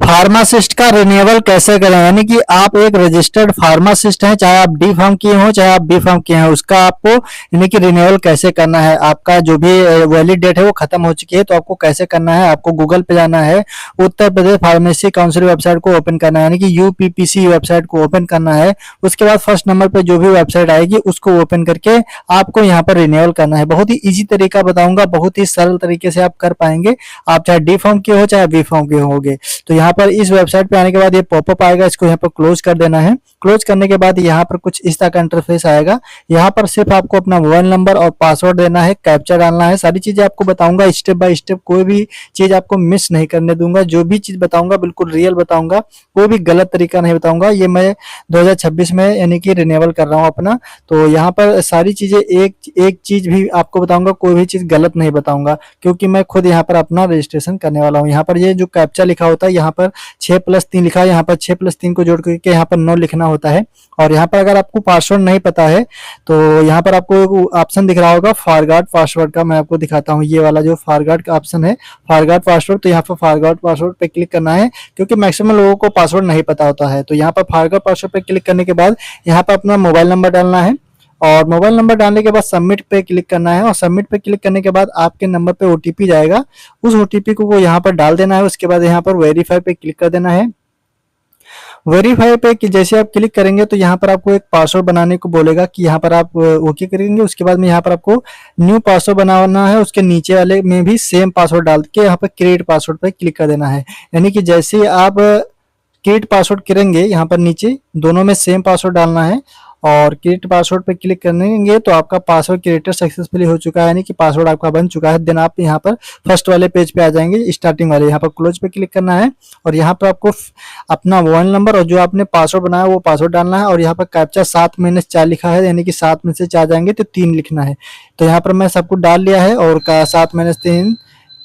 Pharmacist का renewal कैसे करें, यानी कि आप एक रजिस्टर्ड फार्मासिस्ट हैं, चाहे आप डी फार्म किए हो चाहे आप बी फार्म किए हैं, उसका आपको यानी कि रिन्यूअल कैसे करना है। आपका जो भी वैलिड डेट है वो खत्म हो चुकी है, तो आपको कैसे करना है, आपको गूगल पे जाना है, Uttar Pradesh pharmacy council website को ओपन करना है, यानी कि यूपीपीसी वेबसाइट को ओपन करना है। उसके बाद फर्स्ट नंबर पे जो भी वेबसाइट आएगी उसको ओपन करके आपको यहाँ पर रिन्यूअल करना है। बहुत ही ईजी तरीका बताऊंगा, बहुत ही सरल तरीके से आप कर पाएंगे, आप चाहे डी फार्म के हो चाहे बी फार्म के होगे। तो यहाँ पर इस वेबसाइट पे आने के बाद ये पॉपअप आएगा, इसको यहाँ पर क्लोज कर देना है। क्लोज करने के बाद यहाँ पर कुछ इस तरह का इंटरफेस आएगा। यहाँ पर सिर्फ आपको अपना मोबाइल नंबर और पासवर्ड देना है, कैप्चा डालना है। सारी चीजें आपको बताऊंगा स्टेप बाय स्टेप, कोई भी चीज आपको मिस नहीं करने दूंगा। जो भी चीज बताऊंगा बिल्कुल रियल बताऊंगा, कोई भी गलत तरीका नहीं बताऊंगा। ये मैं 2026 में यानी कि रिन्यूअल कर रहा हूँ अपना, तो यहाँ पर सारी चीजें एक चीज भी आपको बताऊंगा, कोई भी चीज गलत नहीं बताऊंगा, क्योंकि मैं खुद यहाँ पर अपना रजिस्ट्रेशन करने वाला हूँ। यहाँ पर ये जो कैप्चा लिखा होता है, यहाँ पर 6+3 लिखा है, यहाँ पर 6+3 को जोड़ करके यहाँ पर 9 लिखना होता है। और यहाँ पर अगर आपको पासवर्ड नहीं पता है तो यहाँ पर आपको ऑप्शन दिख रहा होगा फॉरगॉट पासवर्ड का, मैं आपको दिखाता हूँ। ये वाला जो फॉरगॉट का ऑप्शन है, फॉरगॉट पासवर्ड, तो यहाँ पर फॉरगॉट पासवर्ड पे क्लिक करना है, क्योंकि मैक्सिमम लोगों को पासवर्ड नहीं पता होता है। तो यहाँ पर फॉरगॉट पासवर्ड पे क्लिक करने के बाद यहाँ पर अपना मोबाइल नंबर डालना है, और मोबाइल नंबर डालने के बाद सबमिट पे क्लिक करना है, और सबमिट पे क्लिक करने के बाद आपके नंबर पे ओटीपी जाएगा, उस ओटीपी को यहाँ पर डाल देना है। उसके बाद यहाँ पर वेरीफाई पे क्लिक कर देना है। वेरीफाई पे कि जैसे आप क्लिक करेंगे तो यहाँ पर आपको एक पासवर्ड बनाने को बोलेगा, कि यहाँ पर आप ओके करेंगे। उसके बाद में यहाँ पर आपको न्यू पासवर्ड बनाना है, उसके नीचे वाले में भी सेम पासवर्ड डाल के यहाँ पर क्रिएट पासवर्ड पे क्लिक कर देना है। यानी कि जैसे आप क्रिएट पासवर्ड करेंगे, यहाँ पर नीचे दोनों में सेम पासवर्ड डालना है, और क्रिएट पासवर्ड पे क्लिक करेंगे तो आपका पासवर्ड क्रिएटर सक्सेसफुली हो चुका है, यानी कि पासवर्ड आपका बन चुका है। देन आप यहाँ पर फर्स्ट वाले पेज पे आ जाएंगे, स्टार्टिंग वाले, यहाँ पर क्लोज पे क्लिक करना है, और यहाँ पर आपको अपना मोबाइल नंबर और जो आपने पासवर्ड बनाया वो पासवर्ड डालना है। और यहाँ पर कैप्चा 7-4 लिखा है, यानी कि 7 में से 4 जाएंगे तो 3 लिखना है। तो यहाँ पर मैं सब कुछ डाल लिया है, और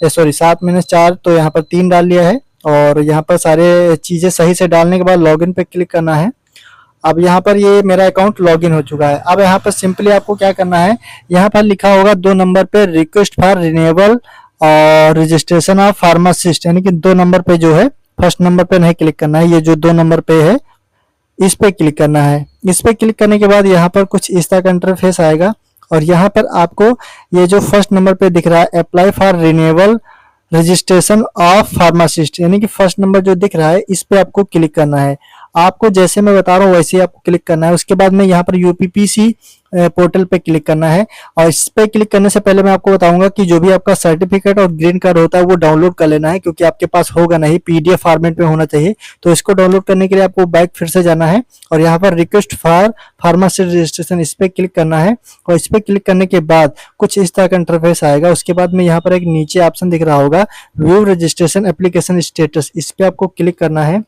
7-4 तो यहाँ पर 3 डाल लिया है। और यहाँ पर सारे चीजें सही से डालने के बाद लॉगिन पे क्लिक करना है। अब यहाँ पर ये मेरा अकाउंट लॉगिन हो चुका है। अब यहाँ पर सिंपली आपको क्या करना है, यहाँ पर लिखा होगा 2 नंबर पे रिक्वेस्ट फॉर रिन्यूअल और रजिस्ट्रेशन ऑफ फार्मासिस्ट, यानी कि 2 नंबर पे जो है, फर्स्ट नंबर पे नहीं क्लिक करना है, ये जो 2 नंबर पे है इस पे क्लिक करना है। इस पे क्लिक करने के बाद यहाँ पर कुछ इस तरह का इंटरफेस आएगा, और यहाँ पर आपको ये जो फर्स्ट नंबर पे दिख रहा है apply for renewal registration of pharmacist, यानी कि फर्स्ट नंबर जो दिख रहा है इस पे आपको क्लिक करना है। आपको जैसे मैं बता रहा हूँ वैसे ही आपको क्लिक करना है। उसके बाद में यहाँ पर यूपीपीसी पोर्टल पे क्लिक करना है, और इस पे क्लिक करने से पहले मैं आपको बताऊंगा कि जो भी आपका सर्टिफिकेट और ग्रीन कार्ड होता है वो डाउनलोड कर लेना है, क्योंकि आपके पास होगा नहीं, पीडीएफ फॉर्मेट में होना चाहिए। तो इसको डाउनलोड करने के लिए आपको बैक फिर से जाना है, और यहाँ पर रिक्वेस्ट फॉर फार्मासिस्ट रजिस्ट्रेशन इस पे क्लिक करना है। और इस पे क्लिक करने के बाद कुछ इस तरह का इंटरफेस आएगा। उसके बाद में यहाँ पर एक नीचे ऑप्शन दिख रहा होगा व्यू रजिस्ट्रेशन एप्लीकेशन स्टेटस, इस पे आपको क्लिक करना है।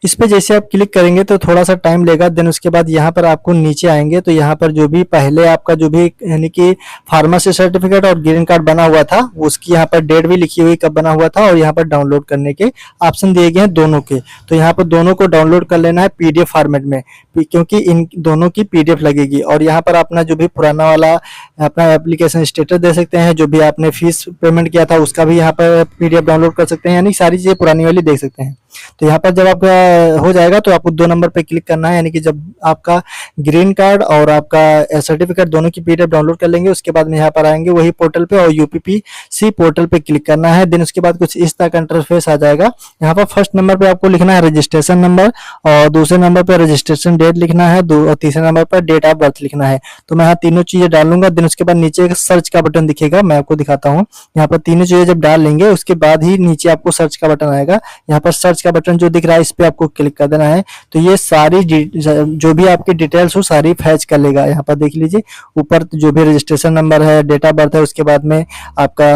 इस पे जैसे आप क्लिक करेंगे तो थोड़ा सा टाइम लेगा। देन उसके बाद यहाँ पर आपको नीचे आएंगे तो यहाँ पर जो भी पहले आपका जो भी यानी कि फार्मेसी सर्टिफिकेट और ग्रीन कार्ड बना हुआ था उसकी यहाँ पर डेट भी लिखी हुई कब बना हुआ था, और यहाँ पर डाउनलोड करने के ऑप्शन दिए गए हैं दोनों के। तो यहाँ पर दोनों को डाउनलोड कर लेना है पीडीएफ फॉर्मेट में, क्योंकि इन दोनों की पीडीएफ लगेगी। और यहाँ पर अपना जो भी पुराना वाला अपना एप्लीकेशन स्टेटस दे सकते हैं, जो भी आपने फीस पेमेंट किया था उसका भी यहाँ पर पीडीएफ डाउनलोड कर सकते हैं, यानी सारी चीजें पुरानी वाली देख सकते हैं। तो यहाँ पर जब आपका हो जाएगा तो आपको 2 नंबर पे क्लिक करना है, यानी कि जब आपका ग्रीन कार्ड और आपका सर्टिफिकेट दोनों की पीडीएफ डाउनलोड कर लेंगे उसके बाद में यहाँ पर आएंगे वही पोर्टल पे और यूपीपीसी पोर्टल पे क्लिक करना है। देन उसके बाद कुछ इस तरह का इंटरफेस आ जाएगा। यहाँ पर फर्स्ट नंबर पे आपको लिखना है रजिस्ट्रेशन नंबर, और दूसरे नंबर पे रजिस्ट्रेशन डेट लिखना है, और तीसरे नंबर पर डेट ऑफ बर्थ लिखना है। तो मैं यहाँ तीनों चीजें डालूंगा। देन उसके बाद नीचे एक सर्च का बटन दिखेगा, मैं आपको दिखाता हूँ। यहाँ पर तीनों चीजें जब डाल लेंगे उसके बाद ही नीचे आपको सर्च का बटन आएगा। यहाँ पर सर्च का बटन जो दिख रहा है इस पे आपको क्लिक कर देना है। तो ये सारी जो भी आपकी डिटेल्स हो सारी फैच कर लेगा। यहाँ पर देख लीजिए ऊपर जो भी रजिस्ट्रेशन नंबर है, डेट ऑफ बर्थ है, उसके बाद में आपका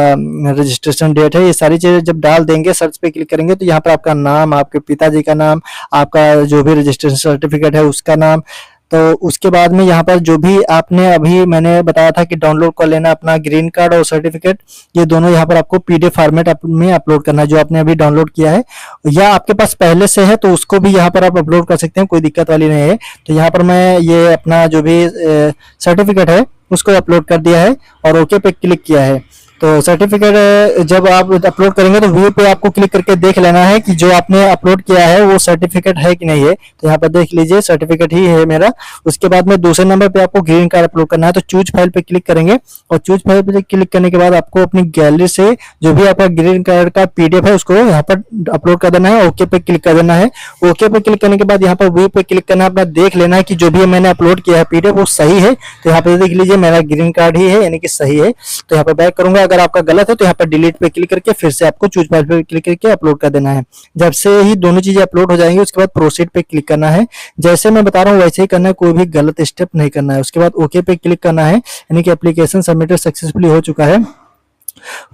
रजिस्ट्रेशन डेट है, ये सारी चीजें जब डाल देंगे सर्च पे क्लिक करेंगे तो यहाँ पर आपका नाम, आपके पिताजी का नाम, आपका जो भी रजिस्ट्रेशन सर्टिफिकेट है उसका नाम, तो उसके बाद में यहाँ पर जो भी आपने अभी मैंने बताया था कि डाउनलोड कर लेना अपना ग्रीन कार्ड और सर्टिफिकेट, ये दोनों यहाँ पर आपको पीडीएफ फॉर्मेट में अपलोड करना है जो आपने अभी डाउनलोड किया है, या आपके पास पहले से है तो उसको भी यहाँ पर आप अपलोड कर सकते हैं, कोई दिक्कत वाली नहीं है। तो यहाँ पर मैं ये अपना जो भी सर्टिफिकेट है उसको अपलोड कर दिया है और ओके पे क्लिक किया है। तो सर्टिफिकेट जब आप अपलोड करेंगे तो व्यू पे आपको क्लिक करके देख लेना है कि जो आपने अपलोड किया है वो सर्टिफिकेट है कि नहीं है। तो यहाँ पर देख लीजिए सर्टिफिकेट ही है मेरा। उसके बाद में दूसरे नंबर पे आपको ग्रीन कार्ड अपलोड करना है, तो चूज फाइल पे क्लिक करेंगे और चूज फाइल पे क्लिक करने के बाद आपको अपनी गैलरी से जो भी आपका ग्रीन कार्ड का पीडीएफ है उसको यहाँ पर अपलोड कर देना है। ओके पे क्लिक कर देना है। ओके पे क्लिक करने के बाद यहाँ पर व्यू पे क्लिक करना है, अपना देख लेना है कि जो भी मैंने अपलोड किया है पीडीएफ वो सही है। तो यहाँ पर देख लीजिए मेरा ग्रीन कार्ड ही है, यानी कि सही है। तो यहाँ पर बैक करूंगा, अगर आपका गलत है तो यहाँ पर डिलीट पे क्लिक करके फिर से आपको चूज फाइल पे क्लिक करके अपलोड कर देना है। जब से ही दोनों चीजें अपलोड हो जाएंगी उसके बाद प्रोसीड पे क्लिक करना है। जैसे मैं बता रहा हूँ वैसे ही करना है, कोई भी गलत स्टेप नहीं करना है। उसके बाद ओके पे क्लिक करना है, यानी कि एप्लीकेशन सबमिटेड सक्सेसफुली हो चुका है।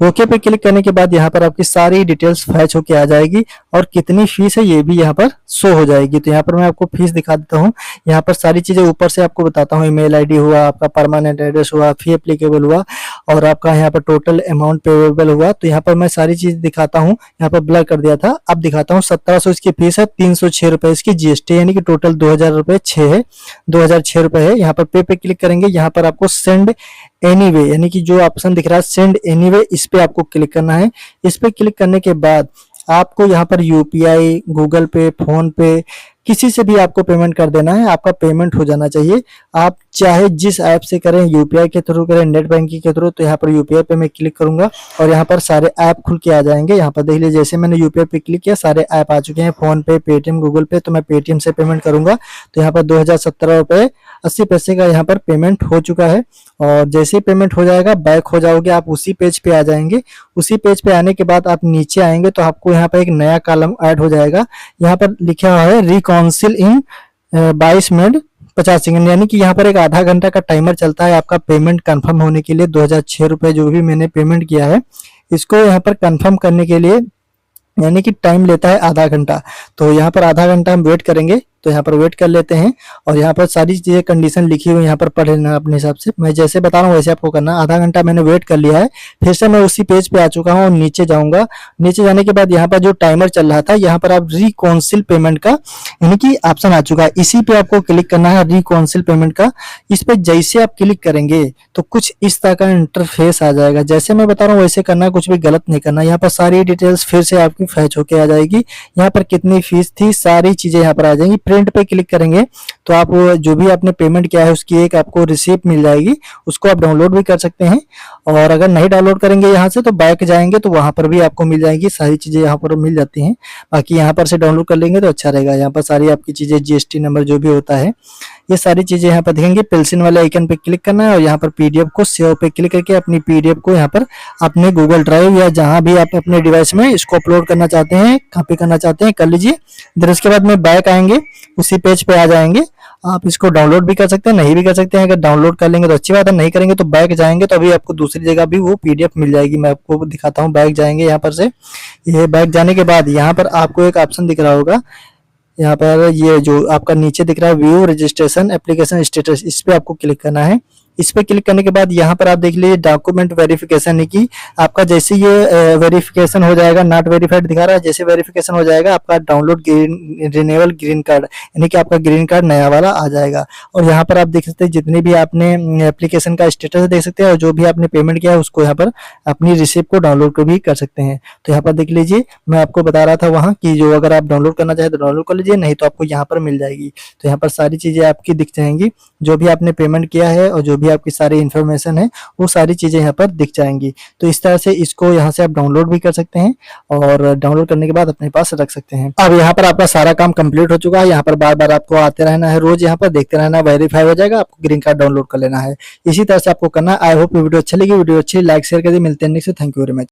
ओके पे क्लिक करने के बाद यहाँ पर आपकी सारी डिटेल्स फैच होके आ जाएगी और कितनी फीस है ये भी यहाँ पर शो हो जाएगी। तो यहाँ पर मैं आपको फीस दिखा देता हूँ। यहाँ पर सारी चीजें ऊपर से आपको बताता हूँ, ईमेल आईडी हुआ, आपका परमानेंट एड्रेस हुआ, फी एप्लीकेबल हुआ और आपका यहाँ पर टोटल अमाउंट पेबल हुआ। तो यहाँ पर मैं सारी चीज दिखाता हूँ। यहाँ पर ब्लर कर दिया था, अब दिखाता हूँ। 1700 इसकी फीस है, 306 रुपए इसकी जीएसटी, यानी कि टोटल 2000 रुपए 6 है, 2006 रुपए है। यहाँ पर पे क्लिक करेंगे, यहाँ पर आपको सेंड एनीवे यानी कि जो ऑप्शन दिख रहा है सेंड एनीवे, इस पे आपको क्लिक करना है। इस पे क्लिक करने के बाद आपको यहाँ पर यूपीआई, गूगल पे, फोन पे, किसी से भी आपको पेमेंट कर देना है। आपका पेमेंट हो जाना चाहिए। आप चाहे जिस ऐप से करें, यूपीआई के थ्रू करें, नेट बैंकिंग के थ्रू, तो यहाँ पर यूपीआई पे मैं क्लिक करूंगा और यहाँ पर सारे ऐप खुल के आ जाएंगे। यहाँ पर देख लीजिए जैसे मैंने यूपीआई पे क्लिक किया सारे ऐप आ चुके हैं, फोन पे, पेटीएम, गूगल पे। तो मैं पेटीएम से पेमेंट करूंगा। तो यहाँ पर 2017 रुपए 80 पैसे का यहाँ पर पेमेंट हो चुका है। और जैसे ही पेमेंट हो जाएगा बैक हो जाओगे, आप उसी पेज पे आ जाएंगे। उसी पेज पे आने के बाद आप नीचे आएंगे तो आपको यहाँ पर एक नया कॉलम ऐड हो जाएगा। यहाँ पर लिखा हुआ है रिकाउंसिल इन 22 मिनट 50 सेकंड, यानी कि यहाँ पर एक आधा घंटा का टाइमर चलता है आपका पेमेंट कंफर्म होने के लिए। 2006 रुपए जो भी मैंने पेमेंट किया है इसको यहाँ पर कंफर्म करने के लिए यानी कि टाइम लेता है आधा घंटा। तो यहाँ पर आधा घंटा हम वेट करेंगे। तो यहाँ पर वेट कर लेते हैं और यहाँ पर सारी चीजें कंडीशन लिखी हुई यहाँ पर पढ़ लेना अपने हिसाब से। मैं जैसे बता रहा हूँ वैसे आपको करना। आधा घंटा मैंने वेट कर लिया है, फिर से मैं उसी पेज पे आ चुका हूँ और नीचे जाऊंगा। नीचे जाने के बाद यहाँ पर जो टाइमर चल रहा था यहाँ पर आप रिकाउंसिल पेमेंट का यानी कि ऑप्शन आ चुका है, इसी पे आपको क्लिक करना है, रिकाउंसिल पेमेंट का। इस पे जैसे आप क्लिक करेंगे तो कुछ इस तरह का इंटरफेस आ जाएगा। जैसे मैं बता रहा हूँ वैसे करना है, कुछ भी गलत नहीं करना। यहाँ पर सारी डिटेल्स फिर से आपकी फैच होके आ जाएगी। यहाँ पर कितनी फीस थी सारी चीजें यहाँ पर आ जाएंगी। प्रिंट पे क्लिक करेंगे तो आप जो भी आपने पेमेंट किया है उसकी एक आपको रिसीप्ट मिल जाएगी, उसको आप डाउनलोड भी कर सकते हैं। और अगर नहीं डाउनलोड करेंगे यहाँ से तो बैक जाएंगे तो वहां पर भी आपको मिल जाएगी, सारी चीजें यहाँ पर मिल जाती हैं। बाकी यहाँ पर से डाउनलोड कर लेंगे तो अच्छा रहेगा। यहाँ पर सारी आपकी चीजें, जीएसटी नंबर जो भी होता है ये सारी चीजें यहाँ पर दिखेंगी। पेंसिल वाले आइकन पे क्लिक करना है और यहाँ पर पीडीएफ को सेव पे क्लिक करके अपनी पीडीएफ को यहाँ पर अपने गूगल ड्राइव या जहां भी आप अपने डिवाइस में इसको अपलोड करना चाहते हैं, कॉपी करना चाहते हैं, कर लीजिए। फिर उसके बाद में बैक आएंगे, उसी पेज पे आ जाएंगे। आप इसको डाउनलोड भी कर सकते हैं, नहीं भी कर सकते हैं। अगर डाउनलोड कर लेंगे तो अच्छी बात है, नहीं करेंगे तो बैक जाएंगे तो अभी आपको दूसरी जगह भी वो पीडीएफ मिल जाएगी। मैं आपको दिखाता हूँ। बैक जाएंगे यहाँ पर से, ये बैक जाने के बाद यहाँ पर आपको एक ऑप्शन दिख रहा होगा, यहाँ पर ये जो आपका नीचे दिख रहा है व्यू रजिस्ट्रेशन एप्लीकेशन स्टेटस, इस पे आपको क्लिक करना है। इस पे क्लिक करने के बाद यहाँ पर आप देख लीजिए डॉक्यूमेंट वेरिफिकेशन है कि आपका जैसे ये वेरिफिकेशन हो जाएगा, नॉट वेरीफाइड दिखा रहा है, जैसे वेरिफिकेशन हो जाएगा आपका डाउनलोड रिन्यूअल ग्रीन कार्ड यानी कि आपका ग्रीन कार्ड नया वाला आ जाएगा। और यहाँ पर आप देख सकते हैं जितनी भी आपने एप्लीकेशन का स्टेटस देख सकते हैं और जो भी आपने पेमेंट किया है उसको यहाँ पर अपनी रिसिप्ट को डाउनलोड भी कर सकते हैं। तो यहाँ पर देख लीजिए मैं आपको बता रहा था वहाँ की जो अगर आप डाउनलोड करना चाहे तो डाउनलोड कर लीजिए, नहीं तो आपको यहाँ पर मिल जाएगी। तो यहाँ पर सारी चीजें आपकी दिख जाएंगी, जो भी आपने पेमेंट किया है और जो भी आपकी सारी इन्फॉर्मेशन है वो सारी चीजें यहाँ पर दिख जाएंगी। तो इस तरह से इसको यहाँ से आप डाउनलोड भी कर सकते हैं और डाउनलोड करने के बाद अपने पास रख सकते हैं। अब यहाँ पर आपका सारा काम कंप्लीट हो चुका है। यहाँ पर बार बार आपको आते रहना है, रोज यहाँ पर देखते रहना, वेरीफाई हो जाएगा, आपको ग्रीन कार्ड डाउनलोड कर लेना है। इसी तरह से आपको करना है। आई होप वीडियो अच्छी लगी, वीडियो अच्छी लाइक शेयर कर दी। मिलते हैं next. Thank you very much.